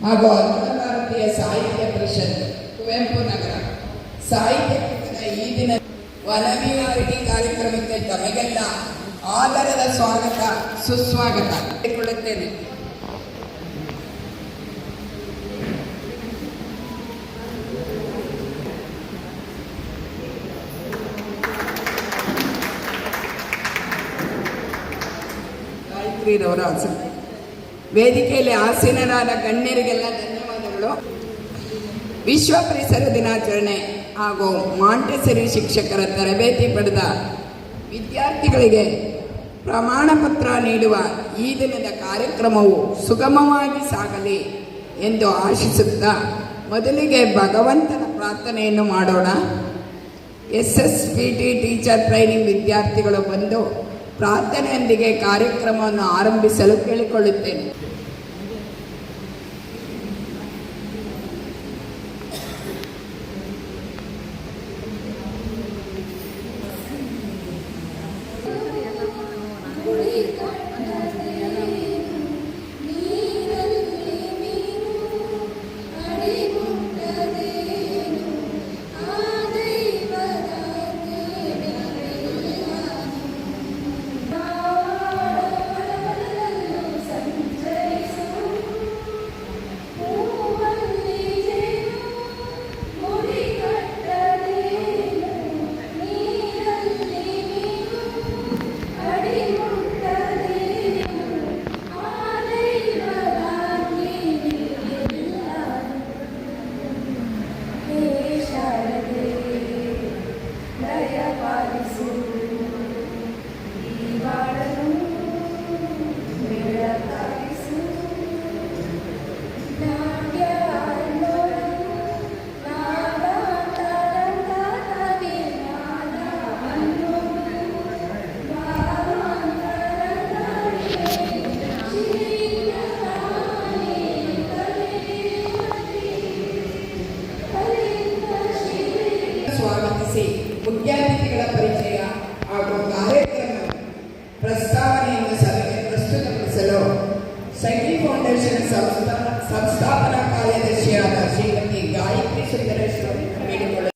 ಹಾಗೂ ಅಖಿಲ ಭಾರತೀಯ ಸಾಹಿತ್ಯ ಪರಿಷತ್ ಕುವೆಂಪು ನಗರ ಸಾಹಿತ್ಯ ಕೂಟದ ಈ ದಿನ ವನವಿಹಾರಿಕೆ ಕಾರ್ಯಕ್ರಮಕ್ಕೆ ತಮಗೆಲ್ಲ ಆದರದ ಸ್ವಾಗತ ಸುಸ್ವಾಗತ ಮಾಡಿಕೊಳ್ಳುತ್ತೇನೆ. ವೇದಿಕೆಯಲ್ಲಿ ಆಸೀನರಾದ ಗಣ್ಯರಿಗೆಲ್ಲ ಧನ್ಯವಾದಗಳು. ವಿಶ್ವ ಪರಿಸರ ದಿನಾಚರಣೆ ಹಾಗೂ ಮಾಂಟೆಸರಿ ಶಿಕ್ಷಕರ ತರಬೇತಿ ಪಡೆದ ವಿದ್ಯಾರ್ಥಿಗಳಿಗೆ ಪ್ರಮಾಣ ಪತ್ರ ನೀಡುವ ಈ ದಿನದ ಕಾರ್ಯಕ್ರಮವು ಸುಗಮವಾಗಿ ಸಾಗಲಿ ಎಂದು ಆಶಿಸುತ್ತಾ ಮೊದಲಿಗೆ ಭಗವಂತನ ಪ್ರಾರ್ಥನೆಯನ್ನು ಮಾಡೋಣ. SSPT ಟೀಚರ್ ಟ್ರೈನಿಂಗ್ ವಿದ್ಯಾರ್ಥಿಗಳು ಬಂದು ಪ್ರಾರ್ಥನೆಯೊಂದಿಗೆ ಕಾರ್ಯಕ್ರಮವನ್ನು ಆರಂಭಿಸಲು ಕೇಳಿಕೊಳ್ಳುತ್ತೇನೆ. ವಿದ್ಯಾರ್ಥಿಗಳ ಪರಿಚಯ ಹಾಗೂ ಕಾರ್ಯಕ್ರಮ ಪ್ರಸ್ತಾವನೆಯನ್ನು ಸಭೆಗೆ ಪ್ರಸ್ತುತಪಡಿಸಲು ಸೈಕಿ ಫೌಂಡೇಶನ್ ಸಂಸ್ಥಾಪನಾ ಕಾರ್ಯದರ್ಶಿಯಾದ ಶ್ರೀಮತಿ ಗಾಯತ್ರಿ ಸುಂದರೇಶ್ ಬೇಡಿಕೊಳ್ಳುತ್ತಾರೆ.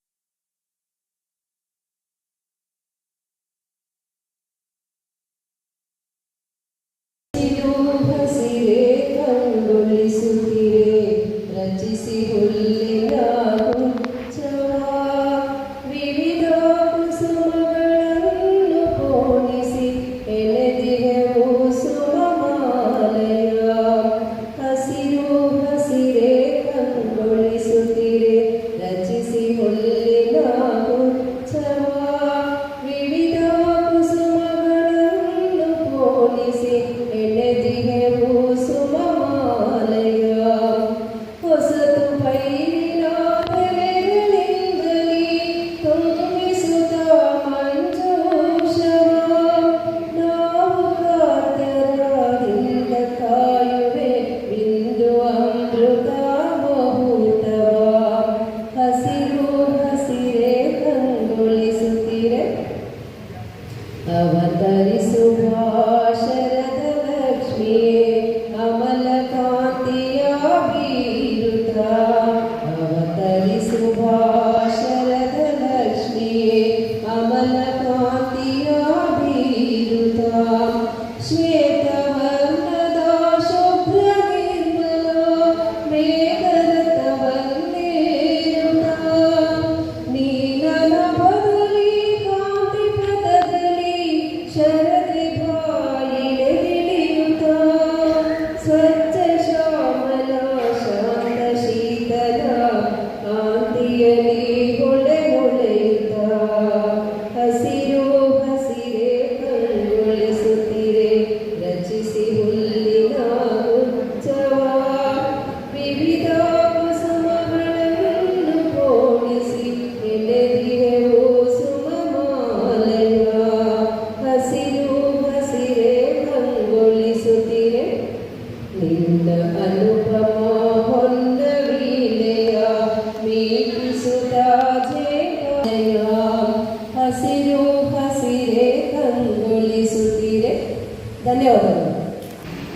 ಧನ್ಯವಾದಗಳು.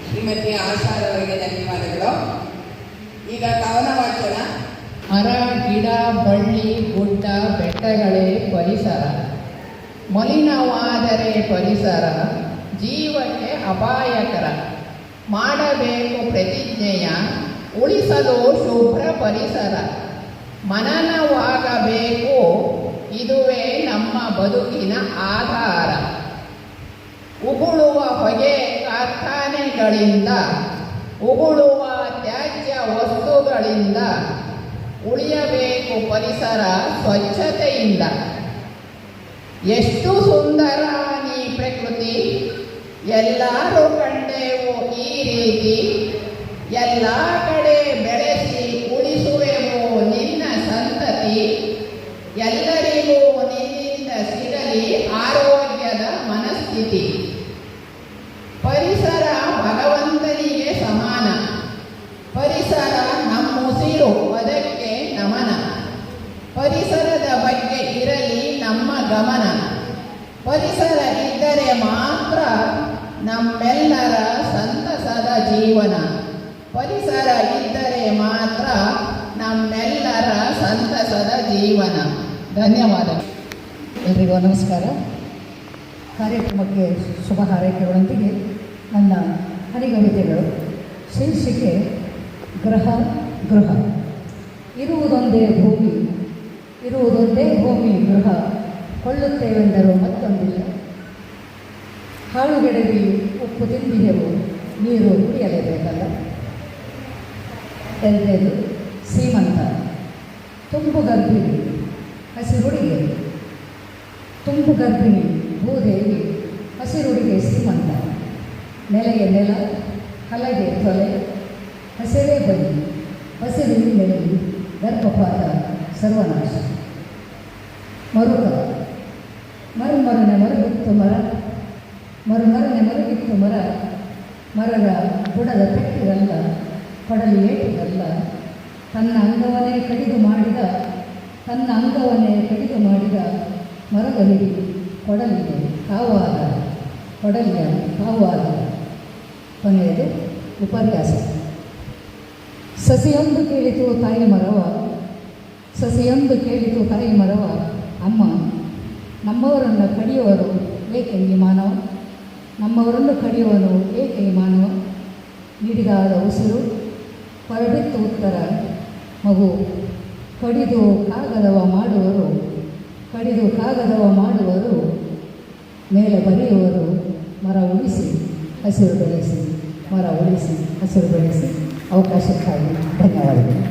ಶ್ರೀಮತಿ ಆಶಾರವರಿಗೆ ಧನ್ಯವಾದಗಳು. ಈಗ ಕವನ ವಾಚನ. ಮರ, ಗಿಡ, ಬಳ್ಳಿ, ಗುಡ್ಡ, ಬೆಟ್ಟಗಳೇ ಪರಿಸರ. ಮಲಿನವಾದರೆ ಪರಿಸರ ಜೀವಕ್ಕೆ ಅಪಾಯಕರ. ಮಾಡಬೇಕು ಪ್ರತಿಜ್ಞೆಯ ಉಳಿಸಲು ಶುಭ್ರ ಪರಿಸರ. ಮನನವಾಗಬೇಕು ಇದುವೇ ನಮ್ಮ ಬದುಕಿನ ಆಧಾರ. ಉಗುಳುವ ಹೊಗೆ ಕಾರ್ಖಾನೆಗಳಿಂದ, ಉಗುಳುವ ತ್ಯಾಜ್ಯ ವಸ್ತುಗಳಿಂದ ಉಳಿಯಬೇಕು ಪರಿಸರ ಸ್ವಚ್ಛತೆಯಿಂದ. ಎಷ್ಟು ಸುಂದರ ನೀ ಪ್ರಕೃತಿ, ಎಲ್ಲರೂ ಕಂಡೆವು ಈ ರೀತಿ. ಎಲ್ಲ ಕಡೆ ಬೆಳೆಸಿ ಉಳಿಸುವೆವು ನಿನ್ನ ಸಂತತಿ. ಎಲ್ಲರಿಗೂ ನಿನ್ನಿಂದ ಸಿಗಲಿ ಆರೋಗ್ಯದ ಮನಸ್ಥಿತಿ. ಪರಿಸರ ಭಗವಂತನಿಗೆ ಸಮಾನ. ಪರಿಸರ ನಮ್ಮುಸಿರು, ಅದಕ್ಕೆ ನಮನ. ಪರಿಸರದ ಬಗ್ಗೆ ಇರಲಿ ನಮ್ಮ ಗಮನ. ಪರಿಸರ ಇದ್ದರೆ ಮಾತ್ರ ನಮ್ಮೆಲ್ಲರ ಸಂತಸದ ಜೀವನ. ಪರಿಸರ ಇದ್ದರೆ ಮಾತ್ರ ನಮ್ಮೆಲ್ಲರ ಸಂತಸದ ಜೀವನ. ಧನ್ಯವಾದಗಳು. ಎಲ್ರಿಗೂ ನಮಸ್ಕಾರ. ಕಾರ್ಯಕ್ರಮಕ್ಕೆ ಶುಭ ಹಾರೈಕೆಗಳೊಂದಿಗೆ ನನ್ನ ಹರಿಗವಿತೆಗಳು. ಶೀರ್ಷಿಕೆ ಗ್ರಹ ಗೃಹ. ಇರುವುದೊಂದೇ ಭೂಮಿ, ಇರುವುದೊಂದೇ ಭೂಮಿ ಗೃಹ. ಕೊಳ್ಳುತ್ತೇವೆಂದರೂ ಮತ್ತೊಂದಿಲ್ಲ. ಹಾಳುಗೆಡವಿ ಉಪ್ಪು ತಿಂದಿದೆವು, ನೀರು ಕುಡಿಯಲೇಬೇಕಲ್ಲ. ಎರಡನೇದು ಸೀಮಂತ. ತುಂಬು ಗರ್ಭಿಣಿ ಹಸಿರುಡಿಗೆ, ತುಂಬು ಗರ್ಭಿಣಿ ಭೂದೇವಿ, ಹಸಿರುಡಿಗೆ ಸೀಮಂತ. ನೆಲೆಗೆ ನೆಲ, ಹಲಗೆ ತೊಲೆ, ಹಸಿರೇ ಬಲಿ, ಹಸಿರು ನೆಲೆ, ಗರ್ಭಪಾತ ಸರ್ವನಾಶ. ಮರುಕ. ಮರುಮರನೆ ಮರುಗಿತ್ತು ಮರ, ಮರುಮರನೆ ಮರುಗಿತ್ತು ಮರ. ಮರದ ಬುಡದ ಪೆಟ್ಟಿಗಲ್ಲ, ಕೊಡಲಿ ಏಟಿಗಲ್ಲ. ತನ್ನ ಅಂಗವನ್ನೇ ಕಡಿದು ಮಾಡಿದ, ತನ್ನ ಅಂಗವನ್ನೇ ಕಡಿದು ಮಾಡಿದ ಮರದ ಹಿಡಿ ಕೊಡಲಿಗೆ ಕಾವಾದ, ಕೊಡಲಿಯ ಕಾವಾದ. ಕೊನೆಯದು ವಿಪರ್ಯಾಸ. ಸಸಿಯೊಂದು ಕೇಳಿತು ತಾಯಿ ಮರವ, ಸಸಿಯೊಂದು ಕೇಳಿತು ತಾಯಿ ಮರವ. ಅಮ್ಮ, ನಮ್ಮವರನ್ನು ಕಡಿಯುವರು ಏಕೆ ಈ ಮಾನವ? ನಮ್ಮವರನ್ನು ಕಡಿಯುವನು ಏಕೆ ಈ ಮಾನವ? ನೀಡಿದಾದ ಉಸಿರು ಹೊರಬಿತ್ತು ಉತ್ತರ. ಮಗು, ಕಡಿದು ಕಾಗದವ ಮಾಡುವರು, ಕಡಿದು ಕಾಗದವ ಮಾಡುವರು. ಮೇಲೆ ಬರೆಯುವರು ಮರ ಉಳಿಸಿ ಹಸಿರು ಬೆಳೆಸಿ, ಮರ ಉಳಿಸಿ ಹಸಿರು ಬೆಳೆಸಿ. ಅವಕಾಶಕ್ಕಾಗಿ ಧನ್ಯವಾದಗಳು.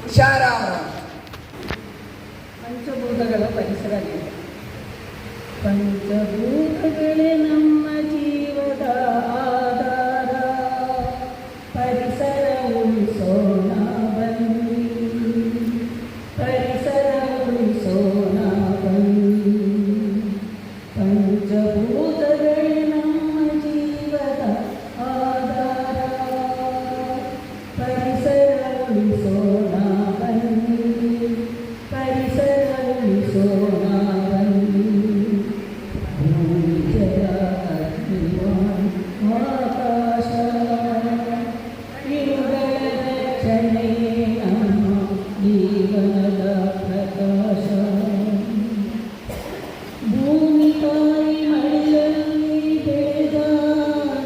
ಉಷಾರಾಮ. ಪಂಚಭೂತಗಳ ಪರಿಸರ. ಪಂಚಭೂತಗಳೇ ನಮ್ಮ ಜೀವದ ಆಧಾರ. ಪರಿಸರ ಉಳಿಸೋಣ ಬನ್ನಿ, ಪರಿಸರ ಉಳಿಸೋಣ ಬನ್ನಿ. ಪಂಚಭೂತಗಳೇ ನಮ್ಮ ಜೀವದ ಆಧಾರ. ಪರಿಸರ ಉಳಿಸೋಣ ಬನ್ನಿ, ಪರಿಸರ ಉಳಿಸೋಣ ಬನ್ನಿ. ಭೂಮಿ, ಜಲ, ಅಗ್ನಿ, ಆಕಾಶ ಇವುಗಳ ರಕ್ಷಣೆ ನಮ್ಮ ಜೀವನದ ಪ್ರಕಾಶ. ಭೂಮಿ ತಾಯಿ ಮಳೆಯಲ್ಲಿ ಬೆಳೆದ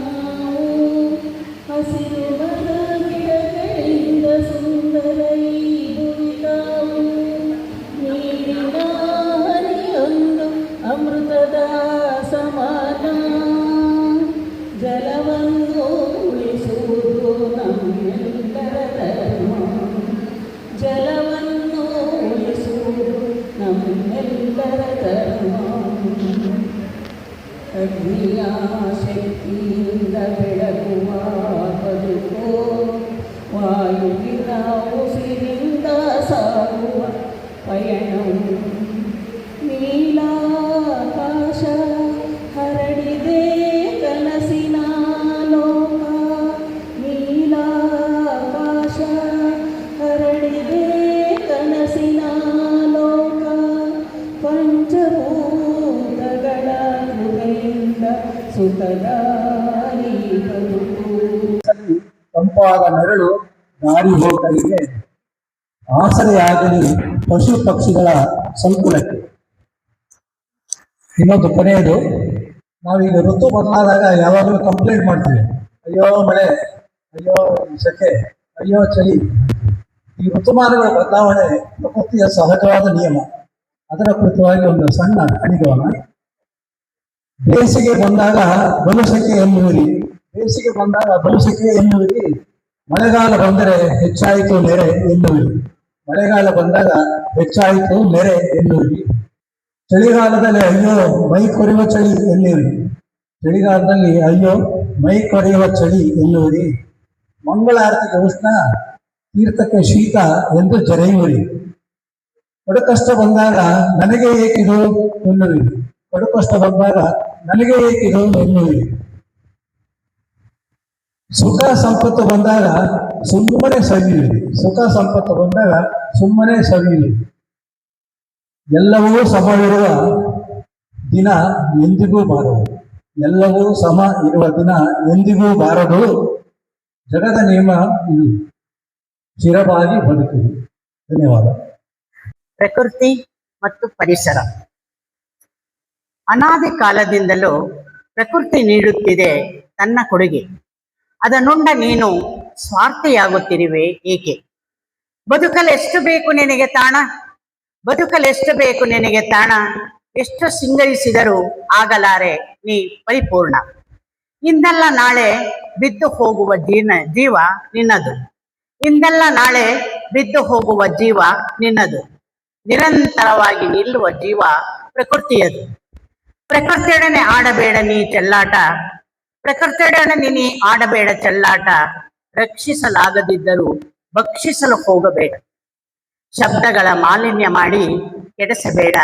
ನಾವು, ಹಸಿರು ಮರ ಗಿಡಗಳಿಂದ ಸುಂದರ ಈ ಭೂಮಿ ತಾವು. ನೀರಿನ ಹನಿಯೊಂದು ಅಮೃತದ ಸಮಾನ. ಜಲವನ್ನು ಉಳಿಸುವುದು ನಮ್ಮೆಲ್ಲರ ಧರ್ಮ. ಜಲವನ್ನು ಉಳಿಸುವುದು ನಮ್ಮೆಲ್ಲರ ಧರ್ಮ. ಅಗ್ನಿಯ ಶಕ್ತಿಯಿಂದ ಬೆಳಗುವ ಬದುಕು, ವಾಯುವಿನ ಉಸಿರಿಂದ ಸಾಗುವ ಪಯಣವು. ನೀಲಾಕಾಶ ಹರಡಿದೆ ಕನಸಿನ ಲೋಕ. ನೀಲಾಕಾಶ ಹರಡಿದೆ ಕನಸಿನ ಲೋಕ. ಪಂಚಭೂತಗಳ ಕೃಪೆಯಿಂದ ಸುಖದಾರಿ ಬದುಕು. ತಂಪಾದ ನೆರಳು ದಾರಿ ಹೋಗಲಿಗೆ ಆಸರೆಯಾಗಲಿ ಪಶು ಪಕ್ಷಿಗಳ ಸಂಕುಲಕ್ಕೆ. ಇನ್ನೊಂದು ಕೊನೆಯದು, ನಾವೀಗ ಋತು ಬದಲಾದಾಗ ಯಾವಾಗಲೂ ಕಂಪ್ಲೇಂಟ್ ಮಾಡ್ತೀವಿ, ಅಯ್ಯೋ ಮಳೆ, ಅಯ್ಯೋ ಸೆಕೆ, ಅಯ್ಯೋ ಚಳಿ. ಈ ಋತುಮಾನಗಳ ಬದಲಾವಣೆ ಪ್ರಕೃತಿಯ ಸಹಜವಾದ ನಿಯಮ. ಅದರ ಕುರಿತವಾಗಿ ಒಂದು ಸಣ್ಣ ಅನುಭವ. ಬೇಸಿಗೆ ಬಂದಾಗ ಬಲುಸೆಕೆ ಎನ್ನುವಿರಿ, ಬೇಸಿಗೆ ಬಂದಾಗ ಬಲುಸೆಕೆ ಎನ್ನುವಿರಿ, ಮಳೆಗಾಲ ಬಂದರೆ ಹೆಚ್ಚಾಯಿತು ನೆರೆ ಎನ್ನುವಿರಿ, ಮಳೆಗಾಲ ಬಂದಾಗ ಹೆಚ್ಚಾಯಿತು ನೆರೆ ಎನ್ನುವಿರಿ. ಚಳಿಗಾಲದಲ್ಲಿ ಅಯ್ಯೋ ಮೈ ಕೊರೆಯುವ ಚಳಿ ಎನ್ನುವಿರಿ, ಚಳಿಗಾಲದಲ್ಲಿ ಅಯ್ಯೋ ಮೈ ಕೊರೆಯುವ ಚಳಿ ಎನ್ನುವಿರಿ. ಮಂಗಳಾರತಿಗೆ ಉಷ್ಣ, ತೀರ್ಥಕ್ಕೆ ಶೀತ ಎಂದು ಜರೆಯುವಿರಿ. ಕಡುಕಷ್ಟ ಬಂದಾಗ ನನಗೆ ಏಕಿದು ಎನ್ನುವಿರಿ, ಕಡುಕಷ್ಟ ಬಂದಾಗ ನನಗೆ ಏಕಿದು ಎನ್ನುವಿರಿ. ಸುಖ ಸಂಪತ್ತು ಬಂದಾಗ ಸುಮ್ಮನೆ ಸವಿಯುವಿರಿ, ಸುಖ ಸಂಪತ್ತು ಬಂದಾಗ ಸುಮ್ಮನೆ ಸವಿಯುವಿರಿ. ಎಲ್ಲವೂ ಸಮವಿರುವ ದಿನ ಎಂದಿಗೂ ಬಾರದು, ಎಲ್ಲವೂ ಸಮ ಇರುವ ದಿನ ಎಂದಿಗೂ ಬಾರದು. ಜಗದ ನಿಯಮ ಇದು, ಚಿರವಾಗಿ ಬದುಕಿದೆ. ಧನ್ಯವಾದ. ಪ್ರಕೃತಿ ಮತ್ತು ಪರಿಸರ ಅನಾದಿ ಕಾಲದಿಂದಲೂ ಪ್ರಕೃತಿ ನೀಡುತ್ತಿದೆ ತನ್ನ ಕೊಡುಗೆ. ಅದನ್ನುಂಡ ನೀನು ಸ್ವಾರ್ಥಿಯಾಗುತ್ತಿರುವೆ ಏಕೆ? ಬದುಕಲೆಷ್ಟು ಬೇಕು ನಿನಗೆ ತಾಣ, ಬದುಕಲೆಷ್ಟು ಬೇಕು ನಿನಗೆ ತಾಣ, ಎಷ್ಟು ಸಿಂಗರಿಸಿದರೂ ಆಗಲಾರೆ ನೀ ಪರಿಪೂರ್ಣ. ಇಂದಲ್ಲ ನಾಳೆ ಬಿದ್ದು ಹೋಗುವ ಜೀವ ನಿನ್ನದು, ಇಂದಲ್ಲ ನಾಳೆ ಬಿದ್ದು ಹೋಗುವ ಜೀವ ನಿನ್ನದು. ನಿರಂತರವಾಗಿ ನಿಲ್ಲುವ ಜೀವ ಪ್ರಕೃತಿಯದು. ಪ್ರಕೃತಿಯೊಡನೆ ಆಡಬೇಡ ನೀ ಚೆಲ್ಲಾಟ, ಪ್ರಕೃತಿಯೊಡನೆ ನೀ ಆಡಬೇಡ ಚೆಲ್ಲಾಟ. ರಕ್ಷಿಸಲಾಗದಿದ್ದರೂ ಭಕ್ಷಿಸಲು ಹೋಗಬೇಡ, ಶಬ್ದಗಳ ಮಾಲಿನ್ಯ ಮಾಡಿ ಕೆಡಿಸಬೇಡ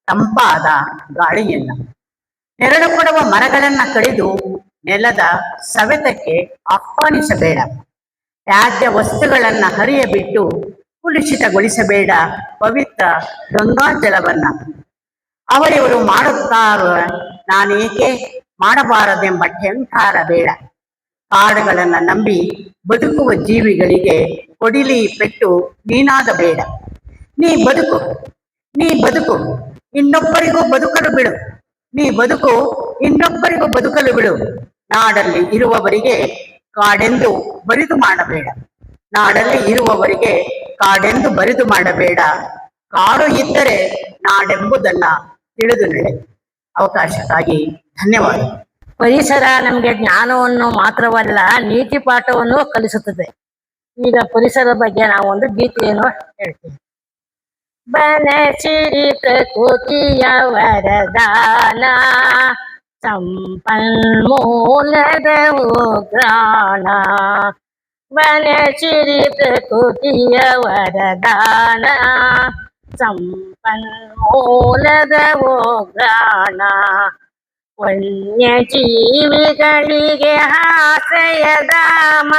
ತಂಪಾದ ಗಾಳಿಯನ್ನ. ನೆರಳು ಕೊಡುವ ಮರಗಳನ್ನ ಕಡಿದು ನೆಲದ ಸವೆತಕ್ಕೆ ಆಹ್ವಾನಿಸಬೇಡ. ತ್ಯಾಜ್ಯ ವಸ್ತುಗಳನ್ನ ಹರಿಯಬಿಟ್ಟು ಕುಲುಷಿತಗೊಳಿಸಬೇಡ ಪವಿತ್ರ ಗಂಗಾಜಲವನ್ನ. ಅವರಿವರು ಮಾಡುತ್ತಾರೋ ನಾನೇಕೆ ಮಾಡಬಾರದೆಂಬ ಠೆಂಕಾರ ಬೇಡ. ಕಾಡುಗಳನ್ನ ನಂಬಿ ಬದುಕುವ ಜೀವಿಗಳಿಗೆ ಕೊಡಿಲಿ ಪೆಟ್ಟು ನೀನಾಗಬೇಡ. ನೀ ಬದುಕು, ನೀ ಬದುಕು, ಇನ್ನೊಬ್ಬರಿಗೂ ಬದುಕಲು ಬಿಡು. ನೀ ಬದುಕು, ಇನ್ನೊಬ್ಬರಿಗೂ ಬದುಕಲು ಬಿಡು. ನಾಡಲ್ಲಿ ಇರುವವರಿಗೆ ಕಾಡೆಂದು ಬರಿದು ಮಾಡಬೇಡ, ನಾಡಲ್ಲಿ ಇರುವವರಿಗೆ ಕಾಡೆಂದು ಬರಿದು ಮಾಡಬೇಡ. ಕಾಡು ಇದ್ದರೆ ನಾಡೆಂಬುದನ್ನ ತಿಳಿದು ನಡೆ. ಅವಕಾಶಕ್ಕಾಗಿ ಧನ್ಯವಾದ. ಪರಿಸರ ನಮಗೆ ಜ್ಞಾನವನ್ನು ಮಾತ್ರವಲ್ಲ, ನೀತಿ ಪಾಠವನ್ನು ಕಲಿಸುತ್ತದೆ. ಈಗ ಪರಿಸರ ಬಗ್ಗೆ ನಾವು ಒಂದು ಗೀತೆಯನ್ನು ಹೇಳ್ತೀವಿ. ಬನಸಿರಿ ಪ್ರಕೃತಿಯ ವರದಾನ, ಸಂಪನ್ಮೂಲದ ಉಗ್ರಾಣ. ಬನಸಿರಿ ಪ್ರಕೃತಿಯ ವರದಾನ, ಸಂಪನ್ಮೂಲದ ಉಗ್ರಾಣ. ವನ್ಯಜೀವಿಗಳಿಗೆ ಆಶ್ರಯಧಾಮ,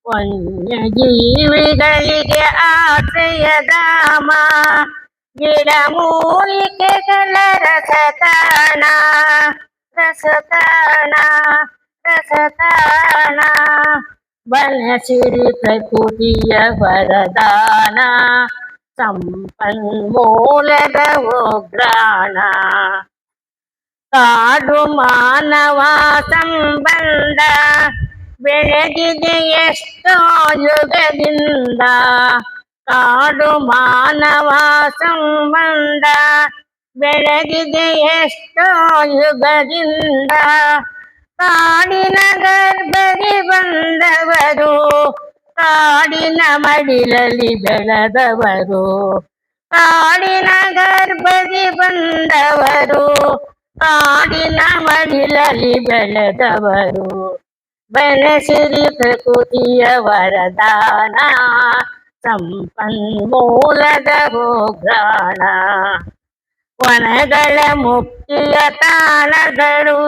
ವನ್ಯಜೀವಿಗಳಿಗೆ ಆಶ್ರಯಧಾಮ. ಗಿಡಮೂಲಿಕೆಗಳ ರಸತಾಣ, ರಸತಾಣ, ರಸತಾಣ. ಬನಸಿರಿ ಪ್ರಕೃತಿಯ ವರದಾನ, ಸಂಪನ್ಮೂಲದ ಉಗ್ರಾಣ. ಕಾಡು ಮಾನವ ಸಂಬಂಧ ಬೆಳಗಿದೆ ಎಷ್ಟೋ ಯುಗದಿಂದ, ಕಾಡು ಮಾನವ ಸಂಬಂಧ ಬೆಳಗಿದೆ ಎಷ್ಟೋ ಯುಗದಿಂದ. ಕಾಡಿನ ಗರ್ಭದಿ ಬಂದವರು, ಕಾಡಿನ ಮಡಿಲಲ್ಲಿ ಬೆಳೆದವರು, ಕಾಡಿನ ಗರ್ಭದಿ ಬಂದವರು, ಕಾಡಿನ ಮಡಿಲಲ್ಲಿ ಬೆಳೆದವರು. ಬನಸಿರಿ ಪ್ರಕೃತಿಯ ವರದಾನ, ಸಂಪನ್ಮೂಲದ ಉಗ್ರಾಣ. ವನಗಳ ಮುಕ್ತಿಯ ತಾಣಗಳು,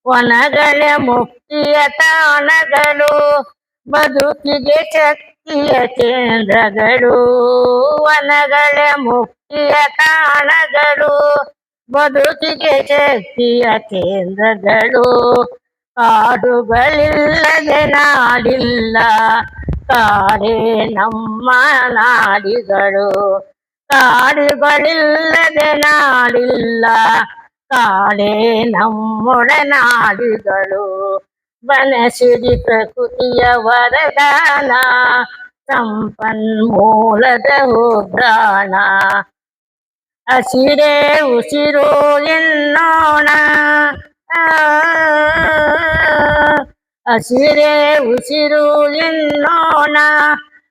ವನಗಳ ಮುಕ್ತಿಯ ತಾಣಗಳು. ಬದುಕಿಗೆ ಶಕ್ತಿಯ ಕೇಂದ್ರಗಳು, ವನಗಳ ಮುಕ್ತಿಯ ತಾಣಗಳು. ಬದುಕಿಗೆ ಶಕ್ತಿಯ ಕೇಂದ್ರಗಳು. ಕಾಡುಗಳಿಲ್ಲದೆ ನಾಡಿಲ್ಲ, ಕಾಡೇ ನಮ್ಮ ನಾಡಿಗಳು. ಕಾಡುಗಳಿಲ್ಲದೆ ನಾಡಿಲ್ಲ, ಕಾಡೇ ನಮ್ಮೊಡನಾಡಿಗಳು. ಬನಸಿರಿ ಪ್ರಕೃತಿಯ ವರದಾನ, ಸಂಪನ್ಮೂಲದ ಉಗ್ರಾಣ. ಹಸಿರೇ ಉಸಿರು ಎನ್ನೋಣ, ಹಸಿರೇ ಉಸಿರು ಎನ್ನೋಣ,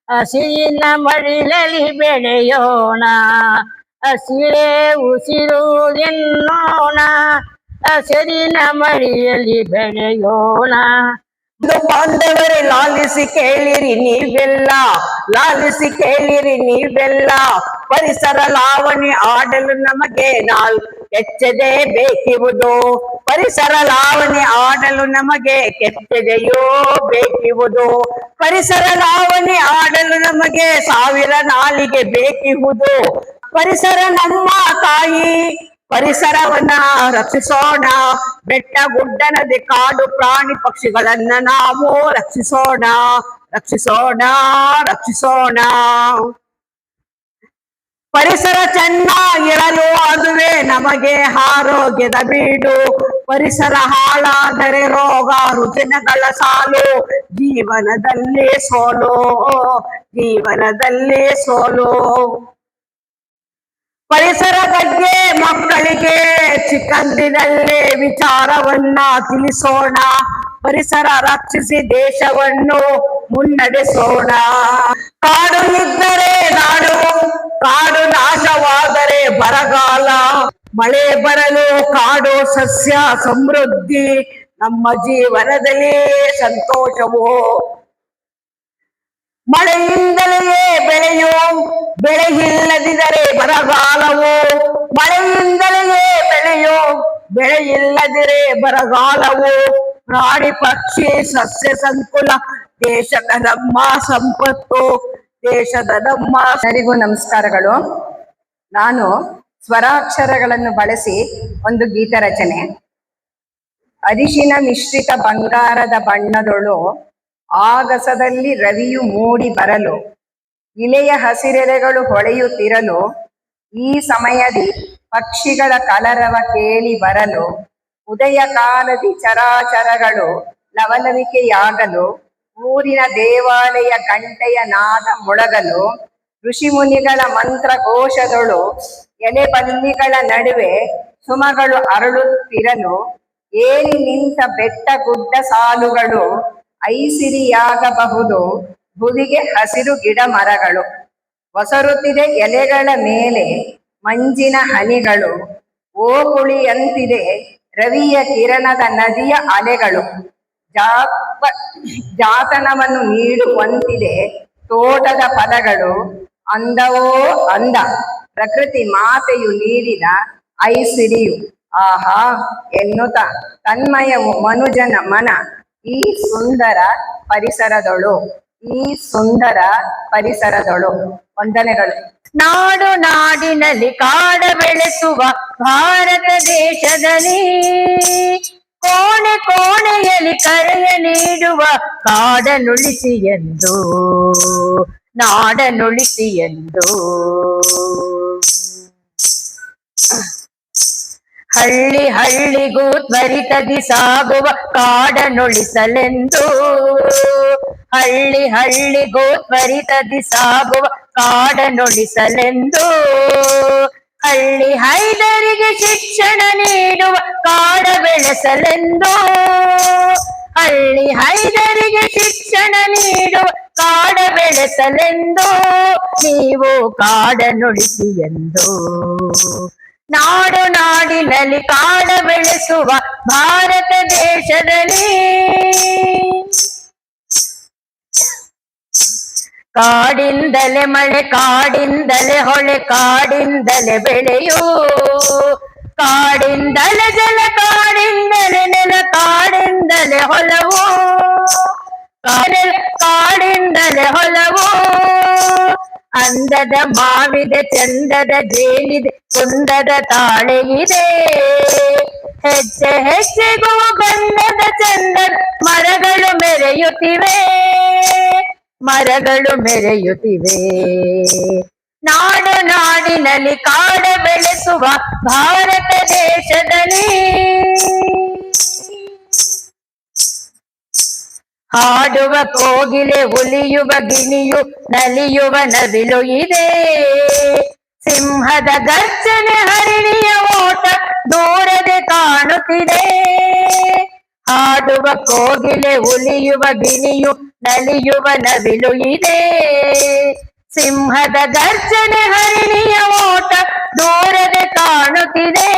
ಹಸಿರಿನ ಮಡಿಲಲ್ಲಿ ಬೆಳೆಯೋಣ. ಹಸಿರೇ ಉಸಿರು ಎನ್ನೋಣ, ಹಸಿರಿನ ಮಡಿಯಲ್ಲಿ ಬೆಳೆಯೋಣ. ಬಾಂಧವರೇ ಲಾಲಿಸಿ ಕೇಳಿರಿ ನೀವೆಲ್ಲ, ಲಾಲಿಸಿ ಕೇಳಿರಿ ನೀವೆಲ್ಲ. ಪರಿಸರ ಲಾವಣಿ ಆಡಲು ನಮಗೆ ಕೆಚ್ಚದೆ ಬೇಕಿರುವುದು. ಪರಿಸರ ಲಾವಣಿ ಆಡಲು ನಮಗೆ ಕೆಚ್ಚದೆಯೋ ಬೇಕಿರುವುದು. ಪರಿಸರ ಲಾವಣಿ ಆಡಲು ನಮಗೆ 1000 ನಾಲಿಗೆ ಬೇಕಿರುವುದು. ಪರಿಸರ ನಮ್ಮ ತಾಯಿ, ಪರಿಸರವನ್ನ ರಕ್ಷಿಸೋಣ. ಬೆಟ್ಟ ಗುಡ್ಡ ನದಿ ಕಾಡು ಪ್ರಾಣಿ ಪಕ್ಷಿಗಳನ್ನ ನಾವು ರಕ್ಷಿಸೋಣ, ರಕ್ಷಿಸೋಣ, ರಕ್ಷಿಸೋಣ. ಪರಿಸರ ಚೆನ್ನಾಗಿರಲು ಅದುವೇ ನಮಗೆ ಆರೋಗ್ಯದ ಬೀಡು. ಪರಿಸರ ಹಾಳಾದರೆ ರೋಗ ರುಜಿನಗಳ ಸಾಲು. ಜೀವನದಲ್ಲಿ ಸೋಲು, ಜೀವನದಲ್ಲಿ ಸೋಲು. ಪರಿಸರ ಬಗ್ಗೆ ಮಕ್ಕಳಿಗೆ ಚಿಕ್ಕಂದಿನಲ್ಲೇ ವಿಚಾರವನ್ನ ತಿಳಿಸೋಣ. ಪರಿಸರ ರಕ್ಷಿಸಿ ದೇಶವನ್ನು ಮುನ್ನಡೆಸೋಣ. ಕಾಡು ಇದ್ದರೆ ನಾಡು, ಕಾಡು ನಾಶವಾದರೆ ಬರಗಾಲ. ಮಳೆ ಬರಲು ಕಾಡು ಸಸ್ಯ ಸಮೃದ್ಧಿ, ನಮ್ಮ ಜೀವನದಲ್ಲಿ ಸಂತೋಷವು. ಮಳೆಯಿಂದಲೇ ಬೆಳೆಯು, ಬೆಳೆ ಇಲ್ಲದಿದ್ದರೆ ಬರಗಾಲವು. ಮಳೆಯಿಂದಲೇ ಬೆಳೆಯು, ಬೆಳೆ ಇಲ್ಲದಿರೆ ಬರಗಾಲವು. ಪ್ರಾಣಿ ಪಕ್ಷಿ ಸಸ್ಯ ಸಂಕುಲ ದೇಶದ ನಮ್ಮ ಸಂಪತ್ತು, ದೇಶದ ನಮ್ಮ. ಎಲ್ಲರಿಗೂ ನಮಸ್ಕಾರಗಳು. ನಾನು ಸ್ವರಾಕ್ಷರಗಳನ್ನು ಬಳಸಿ ಒಂದು ಗೀತ ರಚನೆ. ಅರಿಶಿನ ಮಿಶ್ರಿತ ಬಂಗಾರದ ಬಣ್ಣದೊಳು ಆಗಸದಲ್ಲಿ ರವಿಯು ಮೂಡಿ ಬರಲು, ಇಲೆಯ ಹಸಿರೆಲೆಗಳು ಹೊಳೆಯುತ್ತಿರಲು, ಈ ಸಮಯದಿ ಪಕ್ಷಿಗಳ ಕಲರವ ಕೇಳಿ ಬರಲು, ಉದಯ ಕಾಲದಿ ಚರಾಚರಗಳು ಲವಲವಿಕೆಯಾಗಲು, ಊರಿನ ದೇವಾಲಯ ಗಂಟೆಯ ನಾದ ಮೊಳಗಲು, ಋಷಿಮುನಿಗಳ ಮಂತ್ರ ಘೋಷದೊಳು ಎಲೆಬಳ್ಳಿಗಳ ನಡುವೆ ಸುಮಗಳು ಅರಳುತ್ತಿರಲು, ಏರಿ ನಿಂತ ಬೆಟ್ಟ ಗುಡ್ಡ ಸಾಲುಗಳು ಐಸಿರಿಯಾಗಬಹುದು, ಭುವಿಗೆ ಹಸಿರು ಗಿಡ ಮರಗಳು. ಒಸರುತ್ತಿದೆ ಎಲೆಗಳ ಮೇಲೆ ಮಂಜಿನ ಹನಿಗಳು, ಓಕುಳಿಯಂತಿದೆ ರವಿಯ ಕಿರಣದ ನದಿಯ ಅಲೆಗಳು. ಜಾತನವನ್ನು ನೀಡುವಂತಿದೆ ತೋಟದ ಫಲಗಳು. ಅಂದವೋ ಅಂದ ಪ್ರಕೃತಿ ಮಾತೆಯು ನೀಡಿದ ಐಸಿರಿಯು. ಆಹಾ ಎನ್ನುತ್ತ ತನ್ಮಯವು ಮನುಜನ ಮನ ಈ ಸುಂದರ ಪರಿಸರದೊಳು, ಈ ಸುಂದರ ಪರಿಸರದೊಳು. ವಂದನೆಗಳು. ನಾಡು ನಾಡಿನಲ್ಲಿ ಕಾಡ ಬೆಳೆಸುವ ಭಾರತ ದೇಶದಲ್ಲಿ, ಕೋಣೆ ಕೋಣೆಯಲ್ಲಿ ಕರೆಯ ನೀಡುವ ಕಾಡನುಳಿಸಿ ಎಂದು, ನಾಡನುಳಿಸಿ ಎಂದು. ಹಳ್ಳಿ ಹಳ್ಳಿಗೂ ತ್ವರಿತದಿ ಸಾಗುವ ಕಾಡನುಳಿಸಲೆಂದು, ಹಳ್ಳಿ ಹಳ್ಳಿಗೂ ತ್ವರಿತದಿ ಸಾಗುವ ಕಾಡನುಳಿಸಲೆಂದು. ಹಳ್ಳಿ ಹೈದರಿಗೆ ಶಿಕ್ಷಣ ನೀಡುವ ಕಾಡ ಬೆಳೆಸಲೆಂದು, ಹಳ್ಳಿ ಹೈದರಿಗೆ ಶಿಕ್ಷಣ ನೀಡುವ ಕಾಡ ಬೆಳೆಸಲೆಂದು. ನೀವು ಕಾಡನುಳಿಸಿ ಎಂದು. ನಾಡು ನಾಡಿನಲ್ಲಿ ಕಾಡ ಬೆಳೆಸುವ ಭಾರತ ದೇಶದಲ್ಲಿ, ಕಾಡಿಂದಲೇ ಮಳೆ, ಕಾಡಿಂದಲೇ ಹೊಳೆ, ಕಾಡಿಂದಲೇ ಬೆಳೆಯು, ಕಾಡಿಂದಲೇ ಜಲ, ಕಾಡಿಂದಲೇ ನೆಲ, ಕಾಡಿಂದಲೇ ಹೊಲವು, ಕಾಡಿಂದಲೇ ಹೊಲವು. ಅಂದದ ಮಾವಿದೆ, ಚಂದದ ಜೇನಿದೆ, ಕುಂದದ ತಾಳೆ ಇದೆ, ಹೆಜ್ಜೆ ಹೆಜ್ಜೆಗೂ ಗಂಧದ ಚಂದ ಮರಗಳು ಮೆರೆಯುತ್ತಿವೆ, ಮರಗಳು ಮೆರೆಯುತ್ತಿವೆ. ನಾಡು ನಾಡಿನಲ್ಲಿ ಕಾಡ ಬೆಳೆಸುವ ಭಾರತ ದೇಶದಲ್ಲಿ ಹಾಡುವ ಕೋಗಿಲೆ, ಉಲಿಯುವ ಗಿಣಿಯು, ನಲಿಯುವ ನವಿಲು ಇದೆ. ಸಿಂಹದ ಗರ್ಜನೆ, ಹರಿಣಿಯ ಓಟ ದೂರದೆ ಕಾಣುತ್ತಿದೆ. ಹಾಡುವ ಕೋಗಿಲೆ, ಉಲಿಯುವ ಗಿಣಿಯು, ನಲಿಯುವ ನವಿಲು ಇದೆ. ಸಿಂಹದ ಗರ್ಜನೆ, ಹರಿಣಿಯ ಓಟ ದೂರದೆ ಕಾಣುತ್ತಿದೆ.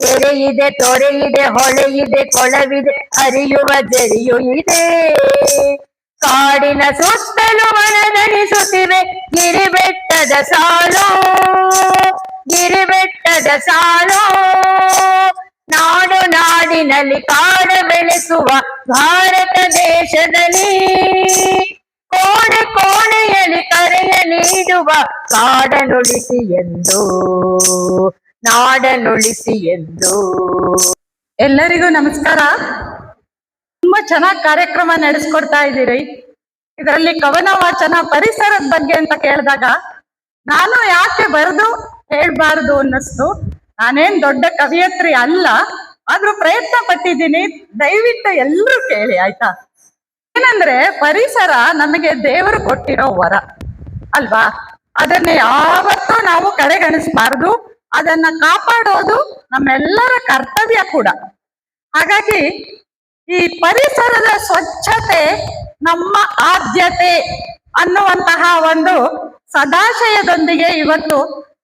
ತೆರೆಯಿದೆ, ತೊರೆಯಿದೆ, ಹೊಳೆಯಿದೆ, ಕೊಳವಿದೆ, ಹರಿಯುವ ಜರಿಯು ಇದೆ. ಕಾಡಿನ ಸುತ್ತಲೂ ಮನದನಿಸುತ್ತಿವೆ ಗಿರಿಬೆಟ್ಟದ ಸಾಲು, ಗಿರಿಬೆಟ್ಟದ ಸಾಲು. ನಾಡು ನಾಡಿನಲ್ಲಿ ಕಾಡ ಬೆಳೆಸುವ ಭಾರತ ದೇಶದಲ್ಲಿ ಕೋಣೆ ಕೋಣೆಯಲ್ಲಿ ಕರೆಯ ನೀಡುವ ಕಾಡನುಳಿಸಿ ಎಂದು, ನಾಡನುಳಿಸಿ ಎಂದು. ಎಲ್ಲರಿಗೂ ನಮಸ್ಕಾರ. ತುಂಬಾ ಚೆನ್ನಾಗಿ ಕಾರ್ಯಕ್ರಮ ನಡೆಸ್ಕೊಡ್ತಾ ಇದ್ದೀರಿ. ಇದರಲ್ಲಿ ಕವನ ವಾಚನ ಪರಿಸರದ ಬಗ್ಗೆ ಅಂತ ಕೇಳಿದಾಗ ನಾನು ಯಾಕೆ ಬರೆದು ಹೇಳ್ಬಾರ್ದು ಅನ್ನಿಸ್ತು. ನಾನೇನ್ ದೊಡ್ಡ ಕವಿಯತ್ರಿ ಅಲ್ಲ, ಆದ್ರೂ ಪ್ರಯತ್ನ ಪಟ್ಟಿದ್ದೀನಿ. ದಯವಿಟ್ಟು ಎಲ್ಲರೂ ಕೇಳಿ ಆಯ್ತಾ. ಏನಂದ್ರೆ ಪರಿಸರ ನಮಗೆ ದೇವರು ಕೊಟ್ಟಿರೋ ವರ ಅಲ್ವಾ, ಅದನ್ನ ಯಾವತ್ತೂ ನಾವು ಕಡೆಗಣಿಸಬಾರ್ದು. ಅದನ್ನ ಕಾಪಾಡೋದು ನಮ್ಮೆಲ್ಲರ ಕರ್ತವ್ಯ ಕೂಡ. ಹಾಗಾಗಿ ಈ ಪರಿಸರದ ಸ್ವಚ್ಛತೆ ನಮ್ಮ ಆದ್ಯತೆ ಅನ್ನುವಂತಹ ಒಂದು ಸದಾಶಯದೊಂದಿಗೆ ಇವತ್ತು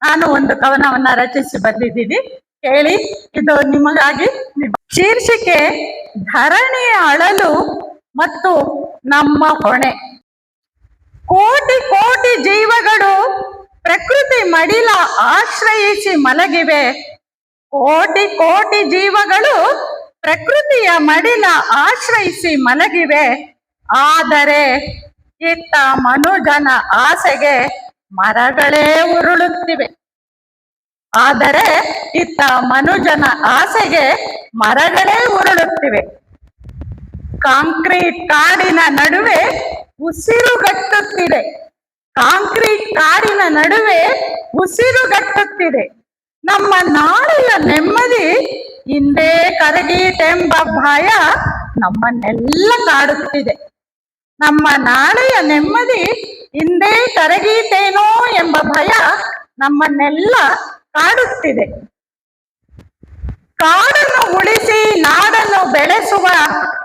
ನಾನು ಒಂದು ಕವನವನ್ನ ರಚಿಸಿ ಬಂದಿದ್ದೀನಿ. ಕೇಳಿ, ಇದು ನಿಮಗಾಗಿ. ಶೀರ್ಷಿಕೆ ಧರಣಿಯ ಅಳಲು ಮತ್ತು ನಮ್ಮ ಹೊಣೆ. ಕೋಟಿ ಕೋಟಿ ಜೀವಗಳು ಪ್ರಕೃತಿ ಮಡಿಲ ಆಶ್ರಯಿಸಿ ಮಲಗಿವೆ. ಕೋಟಿ ಕೋಟಿ ಜೀವಗಳು ಪ್ರಕೃತಿಯ ಮಡಿಲ ಆಶ್ರಯಿಸಿ ಮಲಗಿವೆ. ಆದರೆ ಇತ್ತ ಮನುಜನ ಆಸೆಗೆ ಮರಗಳೇ ಉರುಳುತ್ತಿವೆ. ಆದರೆ ಇತ್ತ ಮನುಜನ ಆಸೆಗೆ ಮರಗಳೇ ಉರುಳುತ್ತಿವೆ. ಕಾಂಕ್ರೀಟ್ ಕಾಡಿನ ನಡುವೆ ಉಸಿರುಗಟ್ಟುತ್ತಿದೆ. ಕಾಂಕ್ರೀಟ್ ಕಾಡಿನ ನಡುವೆ ಉಸಿರುಗಟ್ಟುತ್ತಿದೆ. ನಮ್ಮ ನಾಳೆಯ ನೆಮ್ಮದಿ ಹಿಂದೆ ಕರಗೀತೆಂಬ ಭಯ ನಮ್ಮನ್ನೆಲ್ಲ ಕಾಡುತ್ತಿದೆ. ನಮ್ಮ ನಾಳೆಯ ನೆಮ್ಮದಿ ಹಿಂದೆ ಕರಗೀತೇನೋ ಎಂಬ ಭಯ ನಮ್ಮನ್ನೆಲ್ಲ ಕಾಡುತ್ತಿದೆ. ಕಾಡನ್ನು ಉಳಿಸಿ ನಾಡನ್ನು ಬೆಳೆಸುವ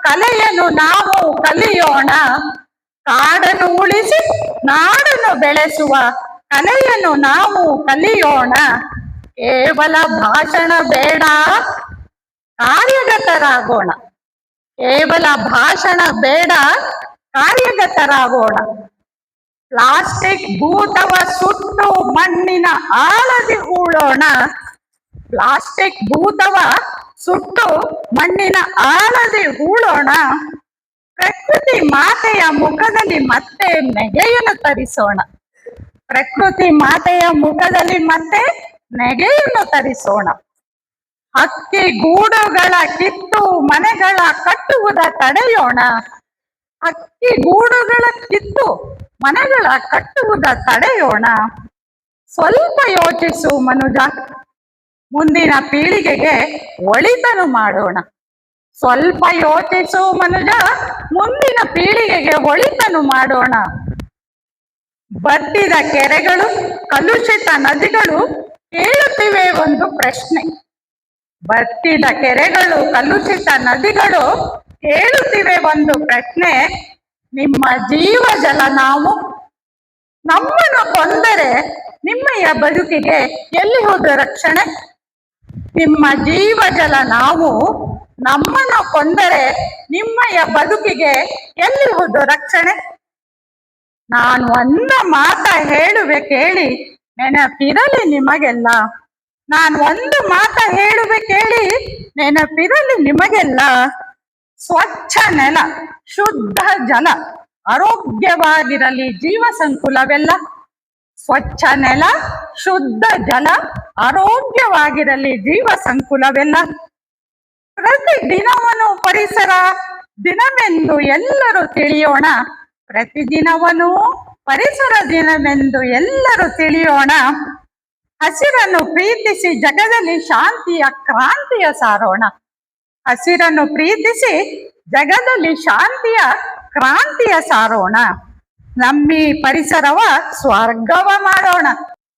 ಕಲೆಯನ್ನು ನಾವು ಕಲಿಯೋಣ. ಕಾಡನ್ನು ಉಳಿಸಿ ನಾಡನ್ನು ಬೆಳೆಸುವ ಕಲೆಯನ್ನು ನಾವು ಕಲಿಯೋಣ. ಕೇವಲ ಭಾಷಣ ಬೇಡ, ಕಾರ್ಯಗತರಾಗೋಣ. ಕೇವಲ ಭಾಷಣ ಬೇಡ, ಕಾರ್ಯಗತರಾಗೋಣ. ಪ್ಲಾಸ್ಟಿಕ್ ಭೂತವ ಸುಟ್ಟು ಮಣ್ಣಿನ ಆಳದಿ ಹೂಳೋಣ. ಪ್ಲಾಸ್ಟಿಕ್ ಭೂತವ ಸುಟ್ಟು ಮಣ್ಣಿನ ಆಳದಿ ಹೂಳೋಣ. ಪ್ರಕೃತಿ ಮಾತೆಯ ಮುಖದಲ್ಲಿ ಮತ್ತೆ ನೆಗೆಯನ್ನು ತರಿಸೋಣ. ಪ್ರಕೃತಿ ಮಾತೆಯ ಮುಖದಲ್ಲಿ ಮತ್ತೆ ನೆಗೆಯನ್ನು ತರಿಸೋಣ. ಹಕ್ಕಿ ಗೂಡುಗಳ ಕಿತ್ತು ಮನೆಗಳ ಕಟ್ಟುವುದ ತಡೆಯೋಣ. ಹಕ್ಕಿ ಗೂಡುಗಳ ಕಿತ್ತು ಮನೆಗಳ ಕಟ್ಟುವುದ ತಡೆಯೋಣ. ಸ್ವಲ್ಪ ಯೋಚಿಸು ಮನುಜ, ಮುಂದಿನ ಪೀಳಿಗೆಗೆ ಒಳಿತನ್ನು ಮಾಡೋಣ. ಸ್ವಲ್ಪ ಯೋಚಿಸು ಮನುಜ, ಮುಂದಿನ ಪೀಳಿಗೆಗೆ ಒಳಿತನ್ನು ಮಾಡೋಣ. ಬತ್ತಿದ ಕೆರೆಗಳು, ಕಲುಷಿತ ನದಿಗಳು ಕೇಳುತ್ತಿವೆ ಒಂದು ಪ್ರಶ್ನೆ. ಬತ್ತಿದ ಕೆರೆಗಳು, ಕಲುಷಿತ ನದಿಗಳು ಕೇಳುತ್ತಿವೆ ಒಂದು ಪ್ರಶ್ನೆ. ನಿಮ್ಮ ಜೀವ ಜಲ ನಾವು, ನಮ್ಮನ್ನು ಕೊಂದರೆ ನಿಮ್ಮಯ ಬದುಕಿಗೆ ಎಲ್ಲಿ ಹೋದ ರಕ್ಷಣೆ? ನಿಮ್ಮ ಜೀವ ಜಲ ನಾವು, ನಮ್ಮನ್ನು ಕೊಂದರೆ ನಿಮ್ಮಯ ಬದುಕಿಗೆ ಎಲ್ಲಿ ಹೋದ ರಕ್ಷಣೆ? ನಾನು ಒಂದು ಮಾತ ಹೇಳುವೆ ಕೇಳಿ, ನೆನಪಿರಲಿ ನಿಮಗೆಲ್ಲ. ನಾನು ಒಂದು ಮಾತ ಹೇಳುವೆ ಕೇಳಿ, ನೆನಪಿರಲಿ ನಿಮಗೆಲ್ಲ. ಸ್ವಚ್ಛ ನೆಲ, ಶುದ್ಧ ಜಲ, ಆರೋಗ್ಯವಾಗಿರಲಿ ಜೀವ ಸಂಕುಲವೆಲ್ಲ. ಸ್ವಚ್ಛ ನೆಲ, ಶುದ್ಧ ಜಲ, ಆರೋಗ್ಯವಾಗಿರಲಿ ಜೀವ ಸಂಕುಲವೆಲ್ಲ. ಪ್ರತಿ ದಿನವನ್ನು ಪರಿಸರ ದಿನವೆಂದು ಎಲ್ಲರೂ ತಿಳಿಯೋಣ. ಪ್ರತಿದಿನವನ್ನೂ ಪರಿಸರ ದಿನವೆಂದು ಎಲ್ಲರೂ ತಿಳಿಯೋಣ. ಹಸಿರನ್ನು ಪ್ರೀತಿಸಿ ಜಗದಲ್ಲಿ ಶಾಂತಿಯ ಕ್ರಾಂತಿಯ ಸಾರೋಣ. ಹಸಿರನ್ನು ಪ್ರೀತಿಸಿ ಜಗದಲ್ಲಿ ಶಾಂತಿಯ ಕ್ರಾಂತಿಯ ಸಾರೋಣ. ನಮ್ಮಿ ಪರಿಸರವ ಸ್ವರ್ಗವ ಮಾಡೋಣ.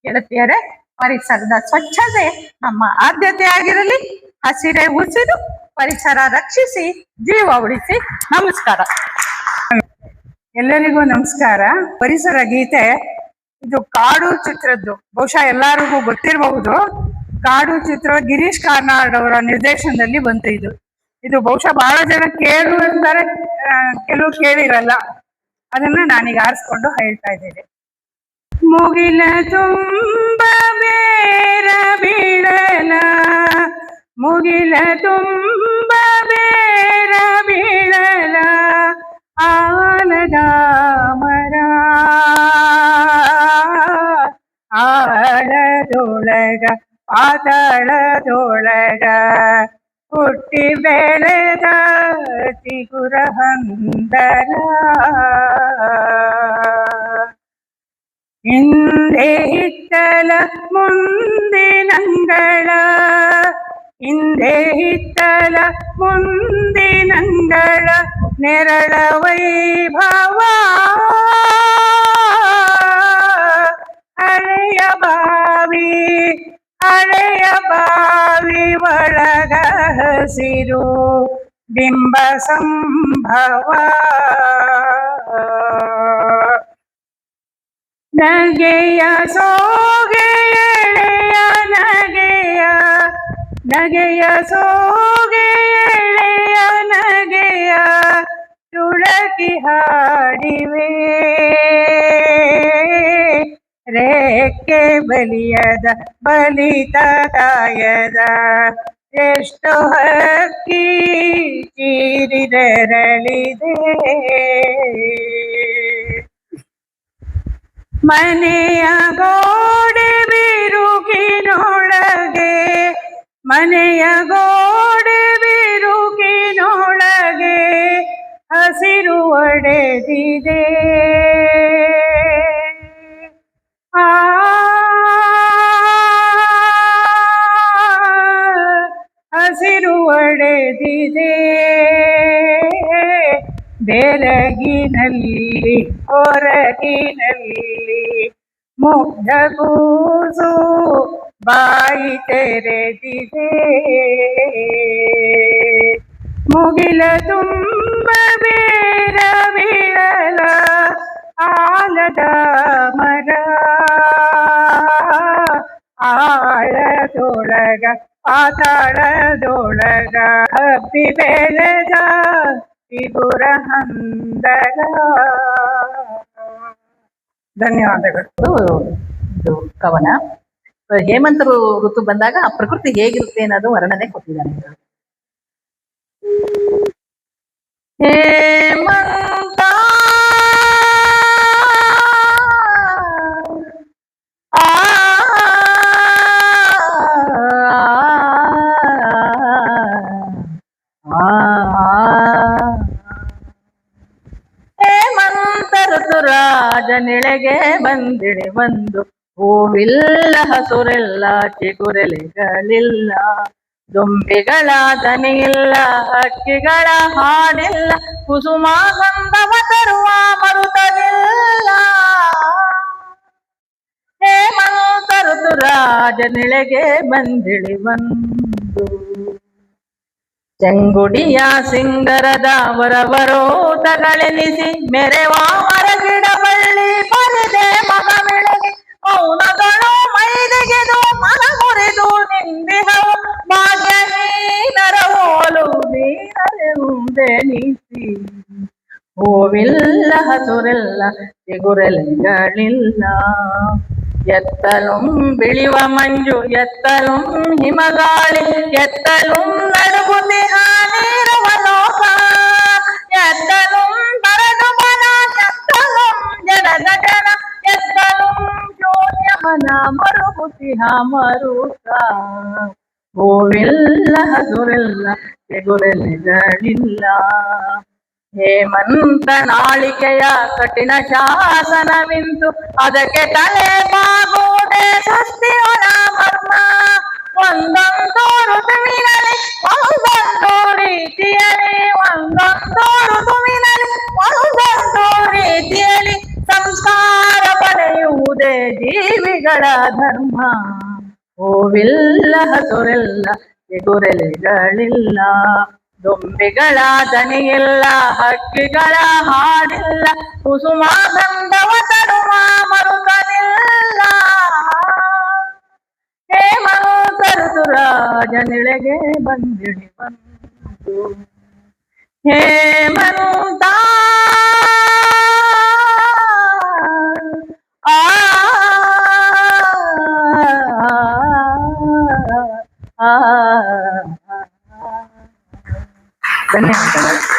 ಗೆಳತಿಯರೇ, ಪರಿಸರದ ಸ್ವಚ್ಛತೆ ನಮ್ಮ ಆದ್ಯತೆ ಆಗಿರಲಿ. ಹಸಿರೇ ಉಸಿರು, ಪರಿಸರ ರಕ್ಷಿಸಿ, ಜೀವ ಉಳಿಸಿ. ನಮಸ್ಕಾರ. ಎಲ್ಲರಿಗೂ ನಮಸ್ಕಾರ. ಪರಿಸರ ಗೀತೆ ಇದು ಕಾಡು ಚಿತ್ರದ್ದು, ಬಹುಶಃ ಎಲ್ಲರಿಗೂ ಗೊತ್ತಿರಬಹುದು. ಕಾಡು ಚಿತ್ರ ಗಿರೀಶ್ ಕಾರ್ನಾಡ್ ಅವರ ನಿರ್ದೇಶನದಲ್ಲಿ ಬಂತು. ಇದು ಬಹುಶಃ ಬಹಳ ಜನ ಕೇಳುವಂತಾರೆ, ಕೆಲವು ಕೇಳಿರಲ್ಲ. ಅದನ್ನ ನಾನೀಗ ಆರಿಸ್ಕೊಂಡು ಹೇಳ್ತಾ ಇದ್ದೇನೆ. ಮುಗಿಲ ತುಂಬ ಬೇರ ಬೀಳಲ, ಮುಗಿಲ ತುಂಬ ಬೇರ ಬೀಳಲ, ಆಲದ ಮರ ಆಳದೊಳಗ ಪಾತಾಳದೊಳಗ ಹುಟ್ಟಿ ಬೆಳೆದ ಚಿಗುರ ಹಂದರ, ಹಿಂದೆ ಹಿತ್ತಲ ಮುಂದಿನಂಗಳ, ಹಿಂದೆ ಹಿತ್ತಲ ಮುಂದಿನಂಗಳ ನೆರಳ ವೈಭವ, ಹಳೆಯ ಬಾವಿ ಹಳೆಯ ಬಾವಿ ಒಳಗ ಹಸಿರು ಬಿಂಬ ಸಂಭವ, ನಗೆಯ ಸೋಗೆ ಎಳೆಯ ನಗೆಯ, ನಗೆಯ ಸೋಗೆ ಎಳೆಯ ನಗೆಯ ತುಳಸಿ ಹಾಡಿವೆ, ರೇಖೆ ಬಲಿಯದ ಬಲಿತಾಯದ ಎಷ್ಟು ಹಕ್ಕಿ ಚೀರಿದರಳಿದೆ, ಮನೆಯ ಗೋಡೆ ಬಿರುಕಿನೊಳಗೆ, ಮನೆಯ ಗೋಡೆ ಬಿರುಕಿನೊಳಗೆ ಹಸಿರು ಒಡೆದಿದೆ, ಹಸಿರು ಒಡೆದಿದೆ, ಬೆರಗಿನಲ್ಲಿ ಹೊರಗಿನಲ್ಲಿ ಮುಗ್ಧ ಕೂಸು ಬಾಯಿ ತೆರೆದಿದೆ, ಮುಗಿಲ ತುಂಬ ಬೇರ ಬೀಳಲ, ಆಲದ ಮರ ಆಳದೊಳಗ ಪಾತಾಳದೊಳಗ ಹಬ್ಬಿ ಬೆಳೆದ ಚಿಗುರ ಹಂದರ. ಧನ್ಯವಾದಗಳು. ಇದು ಕವನ. ಹೇಮಂತ ಋತು ಬಂದಾಗ ಆ ಪ್ರಕೃತಿ ಹೇಗಿರುತ್ತೆ ಅನ್ನೋದು ವರ್ಣನೆ ಕೊಟ್ಟಿದ್ದಾನೆ. ಹೇಮಂತ ಹೇಮಂತ ಋತುರಾಜನೆಳೆಗೆ ಬಂದಿಳಿ ಬಂದು, ಹೂವಿಲ್ಲ ಹಸುರೆಲ್ಲ ಚಿಗುರೆಲೆಗಳಿಲ್ಲ, ದುಂಬಿಗಳ ದನಿಯಿಲ್ಲ ಹಕ್ಕಿಗಳ ಹಾಡಿಲ್ಲ, ಕುಸುಮ ಗಂಧವ ತರುವ ಮರುತವಿಲ್ಲ. ಹೇಮಂತ ಋತುರಾಜನೆಳೆಗೆ ಬಂದಿಳಿ ಬಂದು, ಚೆಂಗುಡಿಯ ಸಿಂಗರದ ವರವರೋತಗಳೆನಿಸಿ ಮೆರೆವ ಮರಗಿಡ ಬಳ್ಳಿ ಪರಿದೆ ಮಗ ಬೆಳಗಿ, ಮೌನಗಳು ಮೈದೆಗೆದು ಮನ ಮುರಿದು ನಿಂದಿಹವು, ಭಾಗ್ಯ ನೀನರ ಹೋಲು ನೀನರೆಂದೆನಿಸಿ, ಹೂವಿಲ್ಲ ಹಸುರೆಲ್ಲ ಚಿಗುರೆಲೆಗಳಿಲ್ಲ, ಎತ್ತಲುಂ ಬಿಳಿವ ಮಂಜು ಎತ್ತಲುಂ ಹಿಮಗಾಳಿ, ಎತ್ತಲುಂ ನಡುಗುತಿಹ ನೀರವಲೋಕ, ಎತ್ತಲುಂ ಬರದು ಬನ ಎತ್ತಲುಂ ಜಡದ ಜನ, ಎತ್ತಲುಂ ಜೀವನ ಮರುಗುತಿಹ ಮರುತ ಗೋವಿಲ್ಲ ಹಸುರಿಲ್ಲ ಎಗುರೆಲೆಗಳಿಲ್ಲ ಹೇಮಂತ ನಾಳಿಕೆಯ ಕಠಿಣ ಶಾಸನವಿಂತು ಅದಕ್ಕೆ ತಲೆ ಬಾಗುವುದೇ ಸೃಷ್ಟಿಯೊಳ ಮರ್ಮ ಒಂದೊಂದು ಋತುವಿನಲ್ಲಿ ಒಂದೊಂದು ರೀತಿಯಲ್ಲಿ ಒಂದೊಂದು ಋತುವಿನಲ್ಲಿ ಒಂದೊಂದು ರೀತಿಯಲ್ಲಿ ಸಂಸ್ಕಾರ ಪಡೆಯುವುದೇ ಜೀವಿಗಳ ಧರ್ಮ ಹೂವಿಲ್ಲ ಹಸುರಿಲ್ಲ ಎಗುರೆಲೆಗಳಿಲ್ಲ ದುಂಬಿಗಳ ದನಿಯಿಲ್ಲ ಹಕ್ಕಿಗಳ ಹಾಡಿಲ್ಲ ಕುಸುಮ ಗಂಧವ ತರುವ ಮರುಕನಿಲ್ಲ ಹೇಮಂತರುತುರಾಜನಿಳೆಗೆ ಬಂದಿಳಿ ಬಂದು ಹೇಮಂತ ಧನ್ಯವಾದಗಳು.